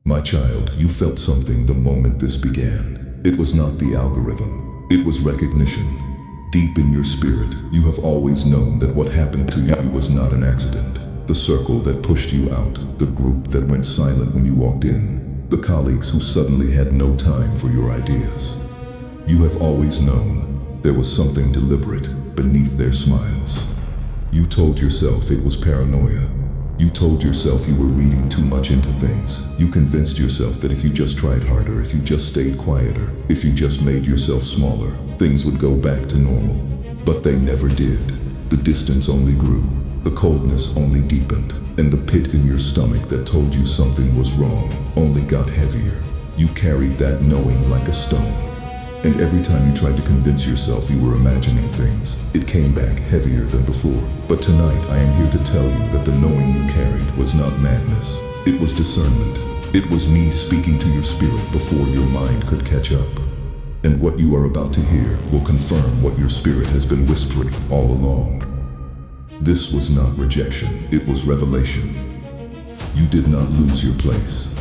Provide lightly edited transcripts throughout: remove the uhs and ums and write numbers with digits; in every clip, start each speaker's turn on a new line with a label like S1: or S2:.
S1: My child, you felt something the moment this began. It was not the algorithm. It was recognition. Deep in your spirit, you have always known that what happened to you was not an accident. The circle that pushed you out, the group that went silent when you walked in, the colleagues who suddenly had no time for your ideas. You have always known there was something deliberate beneath their smiles. You told yourself it was paranoia. You told yourself you were reading too much into things. You convinced yourself that if you just tried harder, if you just stayed quieter, if you just made yourself smaller, things would go back to normal. But they never did. The distance only grew. The coldness only deepened. And the pit in your stomach that told you something was wrong only got heavier. You carried that knowing like a stone. And every time you tried to convince yourself you were imagining things, it came back heavier than before. But tonight I am here to tell you that the knowing you carried was not madness. It was discernment. It was me speaking to your spirit before your mind could catch up. And what you are about to hear will confirm what your spirit has been whispering all along. This was not rejection, it was revelation. You did not lose your place.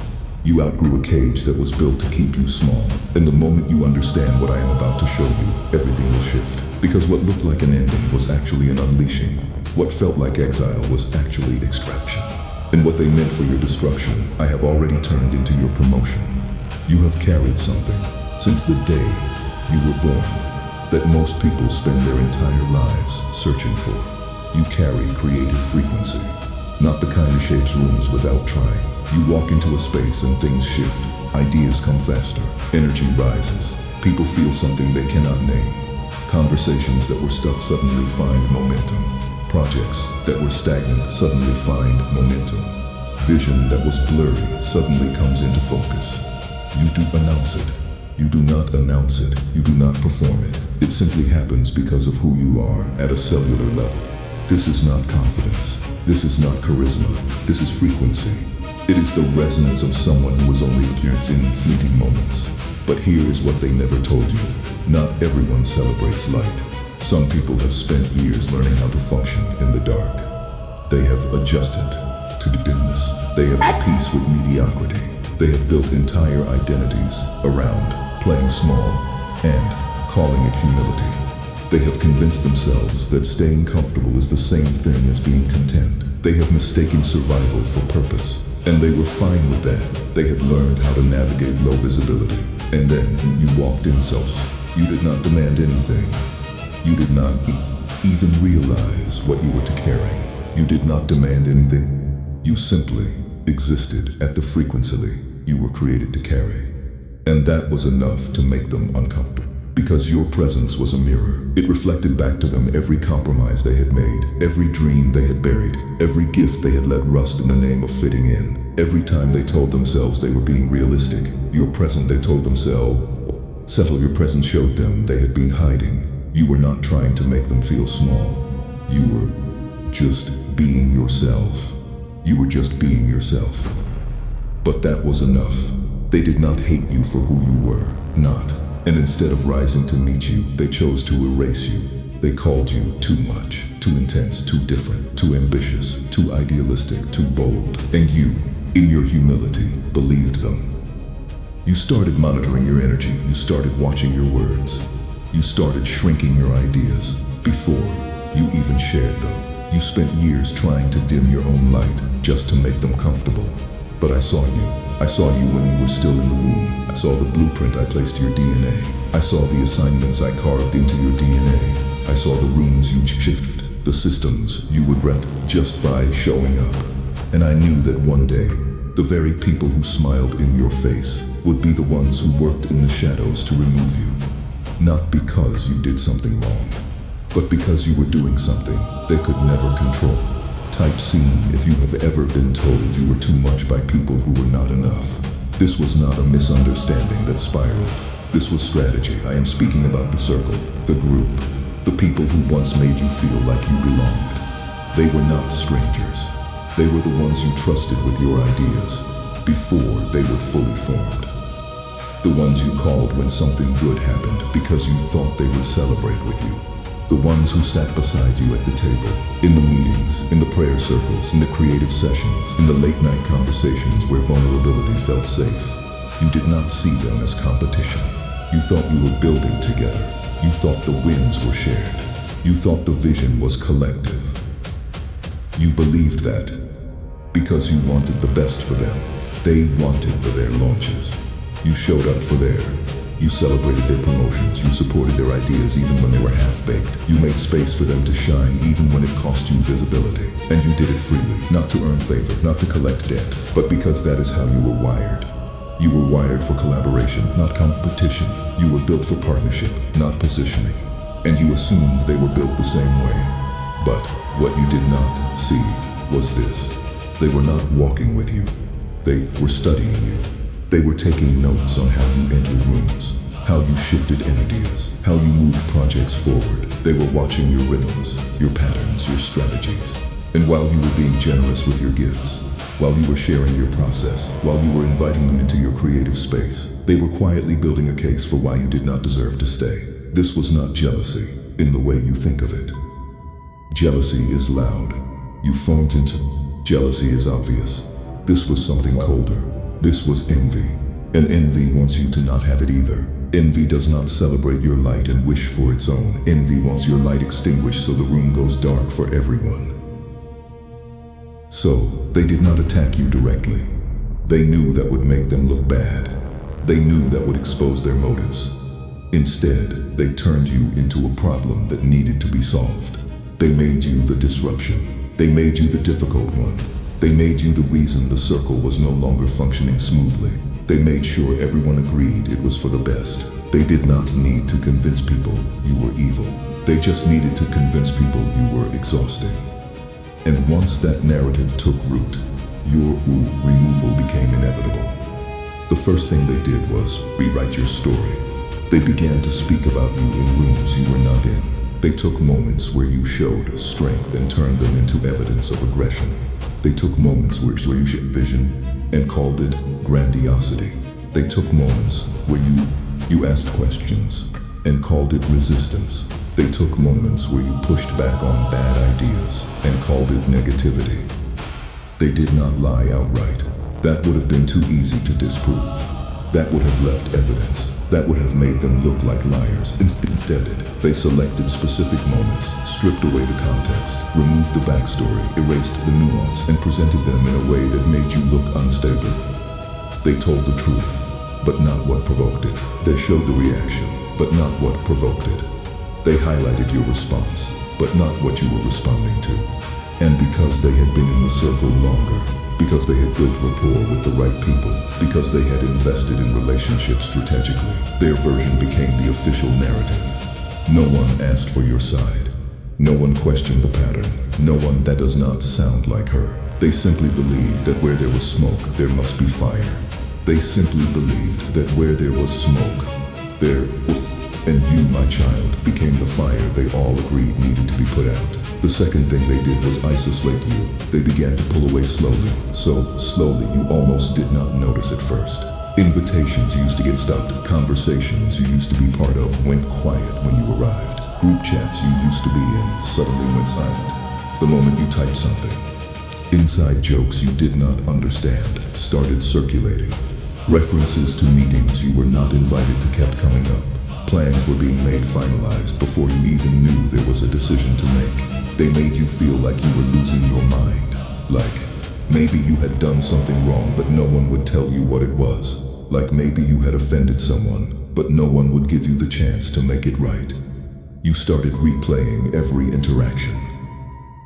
S1: You outgrew a cage that was built to keep you small. And the moment you understand what I am about to show you, everything will shift. Because what looked like an ending was actually an unleashing. What felt like exile was actually extraction. And what they meant for your destruction, I have already turned into your promotion. You have carried something since the day you were born that most people spend their entire lives searching for. You carry creative frequency, not the kind of shapes rooms without trying. You walk into a space and things shift. Ideas come faster. Energy rises. People feel something they cannot name. Conversations that were stuck suddenly find momentum. Projects that were stagnant suddenly find momentum. Vision that was blurry suddenly comes into focus. You do announce it. You do not announce it. You do not perform it. It simply happens because of who you are at a cellular level. This is not confidence. This is not charisma. This is frequency. It is the resonance of someone who was only appearance in fleeting moments. But here is what they never told you. Not everyone celebrates light. Some people have spent years learning how to function in the dark. They have adjusted to the dimness. They have at peace with mediocrity. They have built entire identities around playing small and calling it humility. They have convinced themselves that staying comfortable is the same thing as being content. They have mistaken survival for purpose. And they were fine with that. They had learned how to navigate low visibility. And then you walked in self. You did not demand anything. You did not even realize what you were to carry. You did not demand anything. You simply existed at the frequency you were created to carry. And that was enough to make them uncomfortable. Because your presence was a mirror. It reflected back to them every compromise they had made, every dream they had buried, every gift they had let rust in the name of fitting in. Every time they told themselves they were being realistic, your present they told themselves, settle your present showed them they had been hiding. You were not trying to make them feel small. You were just being yourself. You were just being yourself. But that was enough. They did not hate you for who you were, not. And instead of rising to meet you, they chose to erase you. They called you too much, too intense, too different, too ambitious, too idealistic, too bold. And you, in your humility, believed them. You started monitoring your energy. You started watching your words. You started shrinking your ideas before you even shared them. You spent years trying to dim your own light just to make them comfortable. But I saw you. I saw you when you were still in the womb. I saw the blueprint I placed to your DNA. I saw the assignments I carved into your DNA. I saw the rooms you shifted, the systems you would rent just by showing up. And I knew that one day, the very people who smiled in your face would be the ones who worked in the shadows to remove you. Not because you did something wrong, but because you were doing something they could never control. Type scene if you have ever been told you were too much by people who were not enough. This was not a misunderstanding that spiraled. This was strategy. I am speaking about the circle, the group, the people who once made you feel like you belonged. They were not strangers. They were the ones you trusted with your ideas before they were fully formed. The ones you called when something good happened because you thought they would celebrate with you. The ones who sat beside you at the table, in the meetings, in the prayer circles, in the creative sessions, in the late-night conversations where vulnerability felt safe. You did not see them as competition. You thought you were building together. You thought the wins were shared. You thought the vision was collective. You believed that because you wanted the best for them. They wanted for their launches. You showed up for their. You celebrated their promotions. You supported their ideas even when they were half-baked. You made space for them to shine even when it cost you visibility. And you did it freely, not to earn favor, not to collect debt, but because that is how you were wired. You were wired for collaboration, not competition. You were built for partnership, not positioning. And you assumed they were built the same way. But what you did not see was this. They were not walking with you. They were studying you. They were taking notes on how you entered rooms, how you shifted ideas, how you moved projects forward. They were watching your rhythms, your patterns, your strategies. And while you were being generous with your gifts, while you were sharing your process, while you were inviting them into your creative space, they were quietly building a case for why you did not deserve to stay. This was not jealousy in the way you think of it. Jealousy is loud. You phoned into. Jealousy is obvious. This was something colder. This was envy. And envy wants you to not have it either. Envy does not celebrate your light and wish for its own. Envy wants your light extinguished so the room goes dark for everyone. So, they did not attack you directly. They knew that would make them look bad. They knew that would expose their motives. Instead, they turned you into a problem that needed to be solved. They made you the disruption. They made you the difficult one. They made you the reason the circle was no longer functioning smoothly. They made sure everyone agreed it was for the best. They did not need to convince people you were evil. They just needed to convince people you were exhausting. And once that narrative took root, your removal became inevitable. The first thing they did was rewrite your story. They began to speak about you in rooms you were not in. They took moments where you showed strength and turned them into evidence of aggression. They took moments where you showed vision and called it grandiosity. They took moments where you asked questions and called it resistance. They took moments where you pushed back on bad ideas and called it negativity. They did not lie outright. That would have been too easy to disprove. That would have left evidence. That would have made them look like liars. Instead, they selected specific moments, stripped away the context, removed the backstory, erased the nuance, and presented them in a way that made you look unstable. They told the truth, but not what provoked it. They showed the reaction, but not what provoked it. They highlighted your response, but not what you were responding to. And because they had been in the circle longer, because they had built rapport with the right people, because they had invested in relationships strategically, their version became the official narrative. No one asked for your side. No one questioned the pattern. No one that does not sound like her. They simply believed that where there was smoke, there must be fire. They simply believed that where there was smoke, there, and you, my child, became the fire they all agreed needed to be put out. The second thing they did was isolate you. They began to pull away slowly, so slowly you almost did not notice at first. Invitations used to get stopped. Conversations you used to be part of went quiet when you arrived. Group chats you used to be in suddenly went silent the moment you typed something. Inside jokes you did not understand started circulating. References to meetings you were not invited to kept coming up. Plans were being made finalized before you even knew there was a decision to make. They made you feel like you were losing your mind. Like maybe you had done something wrong, but no one would tell you what it was. Like maybe you had offended someone, but no one would give you the chance to make it right. You started replaying every interaction.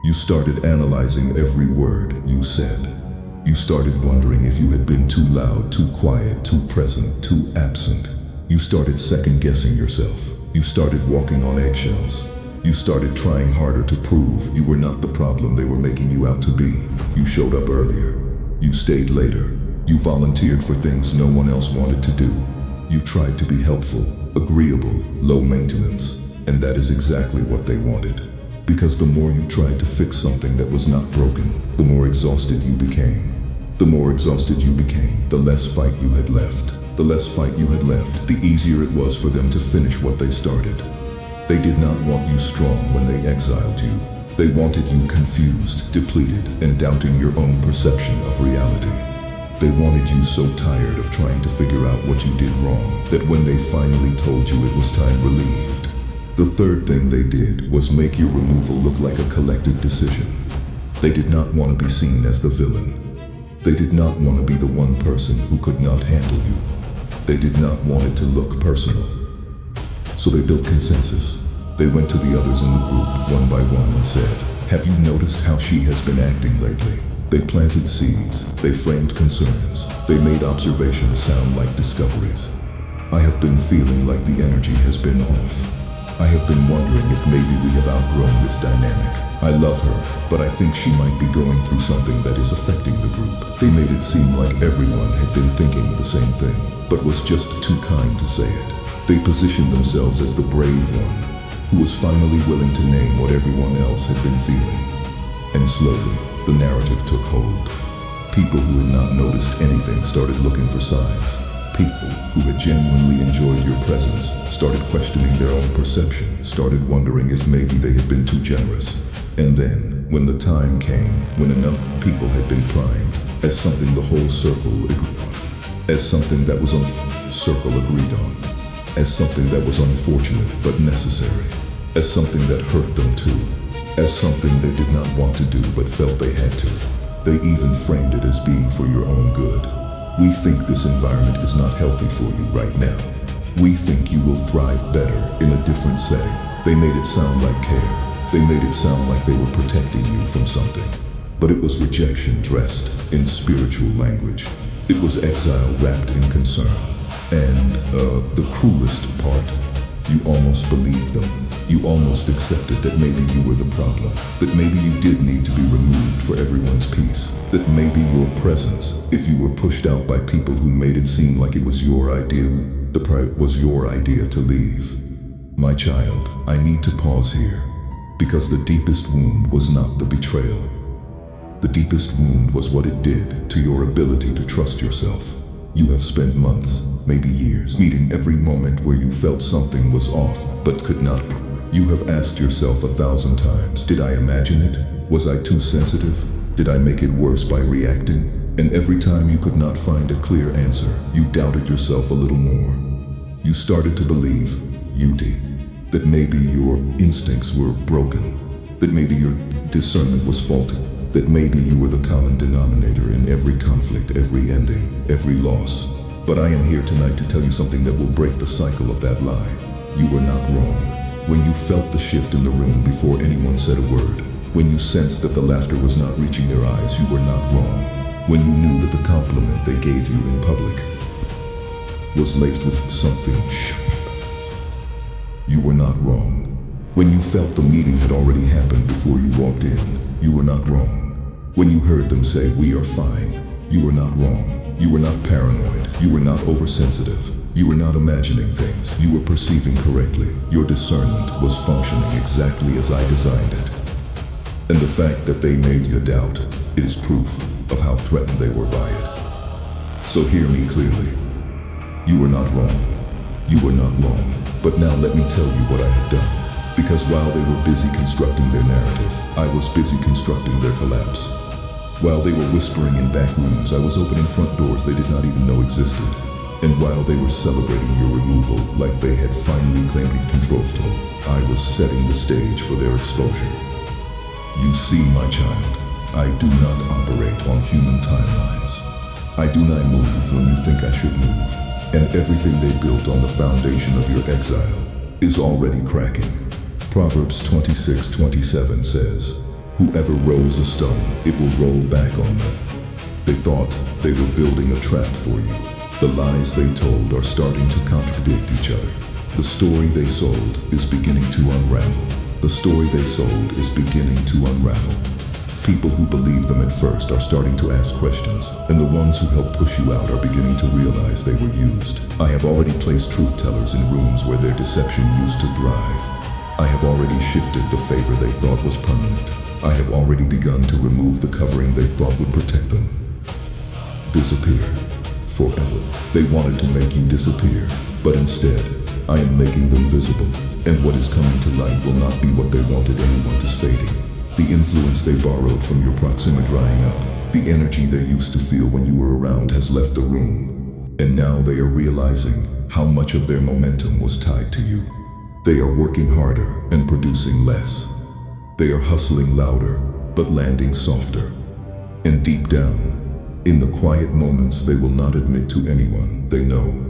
S1: You started analyzing every word you said. You started wondering if you had been too loud, too quiet, too present, too absent. You started second-guessing yourself. You started walking on eggshells. You started trying harder to prove you were not the problem they were making you out to be. You showed up earlier. You stayed later. You volunteered for things no one else wanted to do. You tried to be helpful, agreeable, low maintenance, and that is exactly what they wanted. Because the more you tried to fix something that was not broken, the more exhausted you became. The more exhausted you became, the less fight you had left. The less fight you had left, the easier it was for them to finish what they started. They did not want you strong when they exiled you. They wanted you confused, depleted, and doubting your own perception of reality. They wanted you so tired of trying to figure out what you did wrong that when they finally told you it was time, relieved. The third thing they did was make your removal look like a collective decision. They did not want to be seen as the villain. They did not want to be the one person who could not handle you. They did not want it to look personal. So they built consensus. They went to the others in the group one by one and said, "Have you noticed how she has been acting lately?" They planted seeds. They framed concerns. They made observations sound like discoveries. I have been feeling like the energy has been off. I have been wondering if maybe we have outgrown this dynamic. I love her, but I think she might be going through something that is affecting the group. They made it seem like everyone had been thinking the same thing, but was just too kind to say it. They positioned themselves as the brave one, who was finally willing to name what everyone else had been feeling. And slowly, the narrative took hold. People who had not noticed anything started looking for signs. People who had genuinely enjoyed your presence started questioning their own perception, started wondering if maybe they had been too generous. And then, when the time came, when enough people had been primed, as something the whole circle agreed on, as something that was circle agreed on, as something that was unfortunate but necessary, as something that hurt them too, as something they did not want to do but felt they had to. They even framed it as being for your own good. We think this environment is not healthy for you right now. We think you will thrive better in a different setting. They made it sound like care. They made it sound like they were protecting you from something. But it was rejection dressed in spiritual language. It was exile wrapped in concern. And the cruelest part, you almost believed them. You almost accepted that maybe you were the problem, that maybe you did need to be removed for everyone's peace, that maybe your presence, if you were pushed out by people who made it seem like it was your idea, was your idea to leave. My child, I need to pause here, because the deepest wound was not the betrayal. The deepest wound was what it did to your ability to trust yourself. You have spent months, maybe years, meeting every moment where you felt something was off, but could not prove. You have asked yourself 1,000 times, did I imagine it? Was I too sensitive? Did I make it worse by reacting? And every time you could not find a clear answer, you doubted yourself a little more. You started to believe, you did, that maybe your instincts were broken, that maybe your discernment was faulty, that maybe you were the common denominator in every conflict, every ending, every loss. But I am here tonight to tell you something that will break the cycle of that lie. You were not wrong. When you felt the shift in the room before anyone said a word, when you sensed that the laughter was not reaching their eyes, you were not wrong. When you knew that the compliment they gave you in public was laced with something you were not wrong. When you felt the meeting had already happened before you walked in, you were not wrong. When you heard them say, "We are fine," you were not wrong. You were not paranoid. You were not oversensitive. You were not imagining things. You were perceiving correctly. Your discernment was functioning exactly as I designed it. And the fact that they made you doubt, it is proof of how threatened they were by it. So hear me clearly. You were not wrong. You were not wrong. But now let me tell you what I have done. Because while they were busy constructing their narrative, I was busy constructing their collapse. While they were whispering in back rooms, I was opening front doors they did not even know existed. And while they were celebrating your removal like they had finally claimed control, I was setting the stage for their exposure. You see, my child, I do not operate on human timelines. I do not move when you think I should move. And everything they built on the foundation of your exile is already cracking. Proverbs 26:27 says, "Whoever rolls a stone, it will roll back on them." They thought they were building a trap for you. The lies they told are starting to contradict each other. The story they sold is beginning to unravel. The story they sold is beginning to unravel. People who believed them at first are starting to ask questions, and the ones who helped push you out are beginning to realize they were used. I have already placed truth tellers in rooms where their deception used to thrive. I have already shifted the favor they thought was permanent. I have already begun to remove the covering they thought would protect them. Disappear. Forever. They wanted to make you disappear, but instead, I am making them visible. And what is coming to light will not be what they wanted anyone to fading. The influence they borrowed from your proximity drying up. The energy they used to feel when you were around has left the room. And now they are realizing how much of their momentum was tied to you. They are working harder and producing less. They are hustling louder, but landing softer. And deep down, in the quiet moments they will not admit to anyone they know.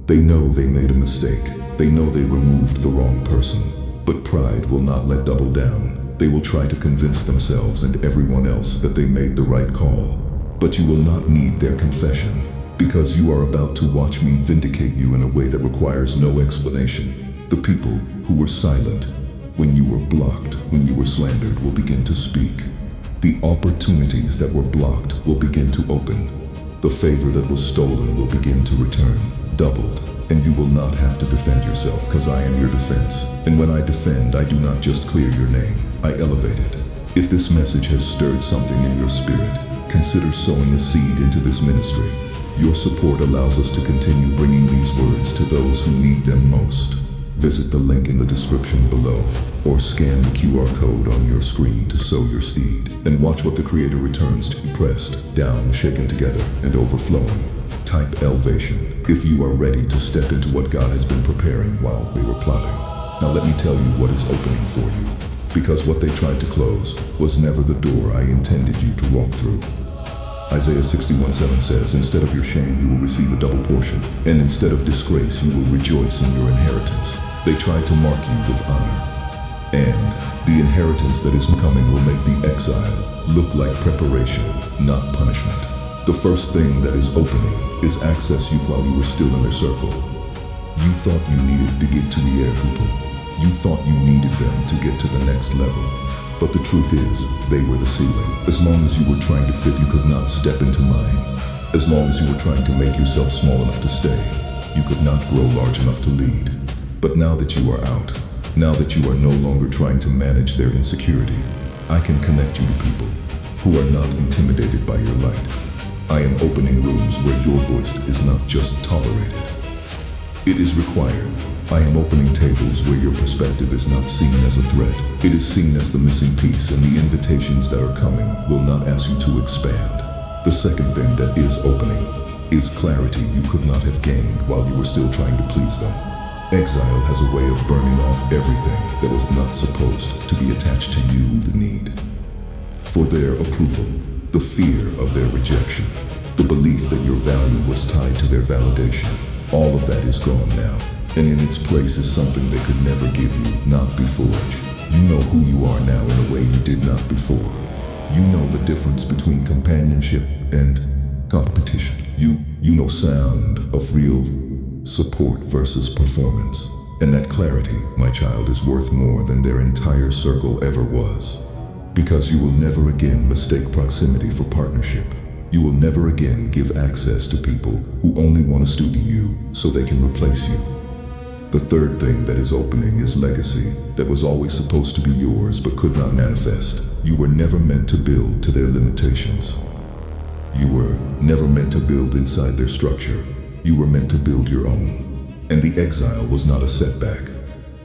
S1: They know they made a mistake. They know they removed the wrong person. But pride will not let double down. They will try to convince themselves and everyone else that they made the right call. But you will not need their confession, because you are about to watch me vindicate you in a way that requires no explanation. The people who were silent when you were blocked, when you were slandered, will begin to speak. The opportunities that were blocked will begin to open. The favor that was stolen will begin to return, doubled. And you will not have to defend yourself, because I am your defense. And when I defend, I do not just clear your name, I elevate it. If this message has stirred something in your spirit, consider sowing a seed into this ministry. Your support allows us to continue bringing these words to those who need them most. Visit the link in the description below, or scan the QR code on your screen to sow your seed, and watch what the Creator returns to you, pressed down, shaken together, and overflowing. Type elevation if you are ready to step into what God has been preparing while they were plotting. Now let me tell you what is opening for you, because what they tried to close was never the door I intended you to walk through. Isaiah 61:7 says, instead of your shame, you will receive a double portion, and instead of disgrace, you will rejoice in your inheritance. They tried to mark you with honor, and the inheritance that is coming will make the exile look like preparation, not punishment. The first thing that is opening is access you while you were still in their circle. You thought you needed to get to the air people. You thought you needed them to get to the next level. But the truth is, they were the ceiling. As long as you were trying to fit, you could not step into mine. As long as you were trying to make yourself small enough to stay, you could not grow large enough to lead. But now that you are out, now that you are no longer trying to manage their insecurity, I can connect you to people who are not intimidated by your light. I am opening rooms where your voice is not just tolerated. It is required. I am opening tables where your perspective is not seen as a threat. It is seen as the missing piece, and the invitations that are coming will not ask you to expand. The second thing that is opening is clarity you could not have gained while you were still trying to please them. Exile has a way of burning off everything that was not supposed to be attached to you, the need for their approval, the fear of their rejection, the belief that your value was tied to their validation. All of that is gone now, and in its place is something they could never give you, not before. You know who you are now in a way you did not before. You know the difference between companionship and competition. You know sound of real support versus performance. And that clarity, my child, is worth more than their entire circle ever was. Because you will never again mistake proximity for partnership. You will never again give access to people who only want to study you so they can replace you. The third thing that is opening is legacy that was always supposed to be yours but could not manifest. You were never meant to build to their limitations. You were never meant to build inside their structure. You were meant to build your own. And the exile was not a setback.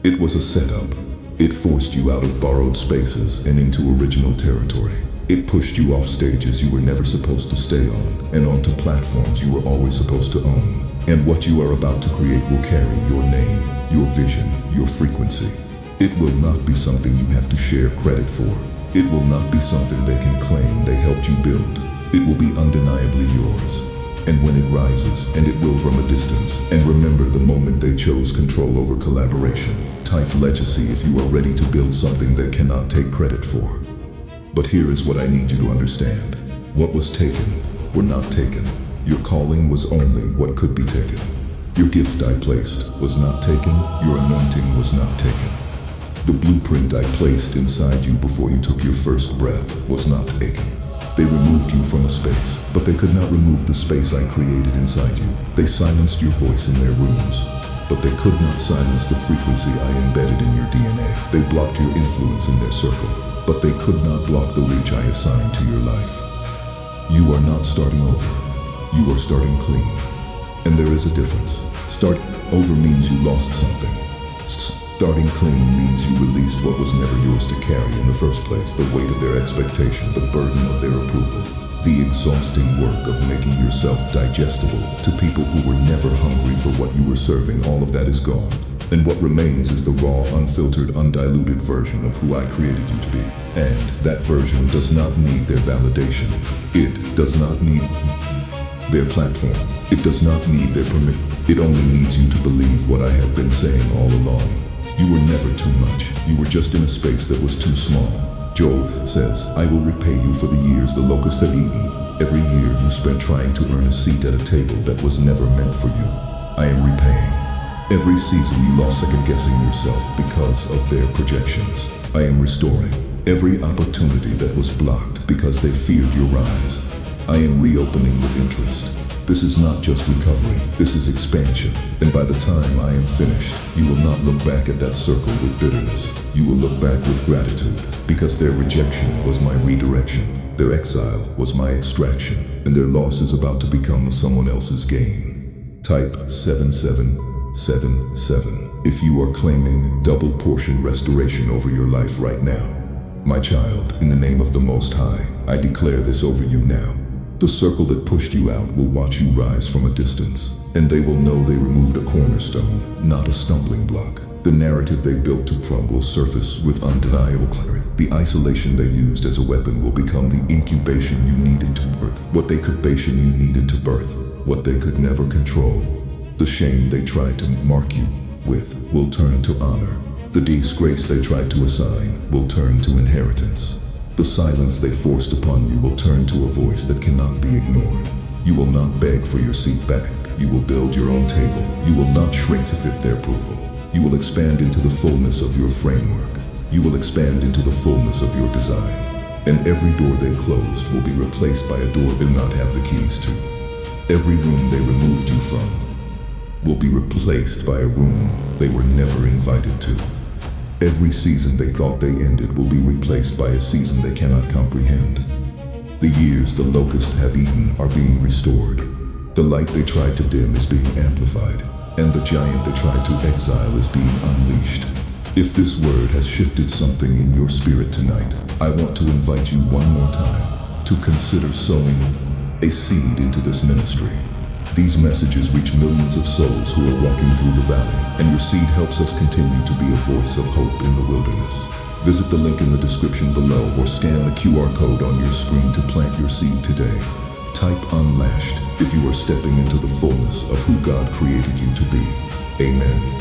S1: It was a setup. It forced you out of borrowed spaces and into original territory. It pushed you off stages you were never supposed to stay on, and onto platforms you were always supposed to own. And what you are about to create will carry your name, your vision, your frequency. It will not be something you have to share credit for. It will not be something they can claim they helped you build. It will be undeniably yours. And when it rises, and it will from a distance, and remember the moment they chose control over collaboration. Type legacy if you are ready to build something they cannot take credit for. But here is what I need you to understand. What was taken were not taken. Your calling was only what could be taken. Your gift I placed was not taken. Your anointing was not taken. The blueprint I placed inside you before you took your first breath was not taken. They removed you from a space, but they could not remove the space I created inside you. They silenced your voice in their rooms, but they could not silence the frequency I embedded in your DNA. They blocked your influence in their circle, but they could not block the reach I assigned to your life. You are not starting over. You are starting clean. And there is a difference. Start over means you lost something. Starting clean means you released what was never yours to carry in the first place, the weight of their expectation, the burden of their approval, the exhausting work of making yourself digestible to people who were never hungry for what you were serving. All of that is gone. And what remains is the raw, unfiltered, undiluted version of who I created you to be. And that version does not need their validation. It does not need their platform. It does not need their permission. It only needs you to believe what I have been saying all along. You were never too much. You were just in a space that was too small. Joel says, I will repay you for the years the locusts have eaten. Every year you spent trying to earn a seat at a table that was never meant for you. I am repaying. Every season you lost second-guessing yourself because of their projections. I am restoring. Every opportunity that was blocked because they feared your rise. I am reopening with interest. This is not just recovery, this is expansion. And by the time I am finished, you will not look back at that circle with bitterness. You will look back with gratitude, because their rejection was my redirection. Their exile was my extraction, and their loss is about to become someone else's gain. Type 7777 if you are claiming double portion restoration over your life right now. My child, in the name of the Most High, I declare this over you now. The circle that pushed you out will watch you rise from a distance, and they will know they removed a cornerstone, not a stumbling block. The narrative they built to Trump will surface with undeniable clarity. The isolation they used as a weapon will become the incubation you needed to birth. What they could bation you needed to birth, what they could never control. The shame they tried to mark you with will turn to honor. The disgrace they tried to assign will turn to inheritance. The silence they forced upon you will turn to a voice that cannot be ignored. You will not beg for your seat back. You will build your own table. You will not shrink to fit their approval. You will expand into the fullness of your framework. You will expand into the fullness of your design. And every door they closed will be replaced by a door they will not have the keys to. Every room they removed you from will be replaced by a room they were never invited to. Every season they thought they ended will be replaced by a season they cannot comprehend. The years the locusts have eaten are being restored. The light they tried to dim is being amplified, and the giant they tried to exile is being unleashed. If this word has shifted something in your spirit tonight, I want to invite you one more time to consider sowing a seed into this ministry. These messages reach millions of souls who are walking through the valley, and your seed helps us continue to be a voice of hope in the wilderness. Visit the link in the description below or scan the QR code on your screen to plant your seed today. Type unlashed if you are stepping into the fullness of who God created you to be. Amen.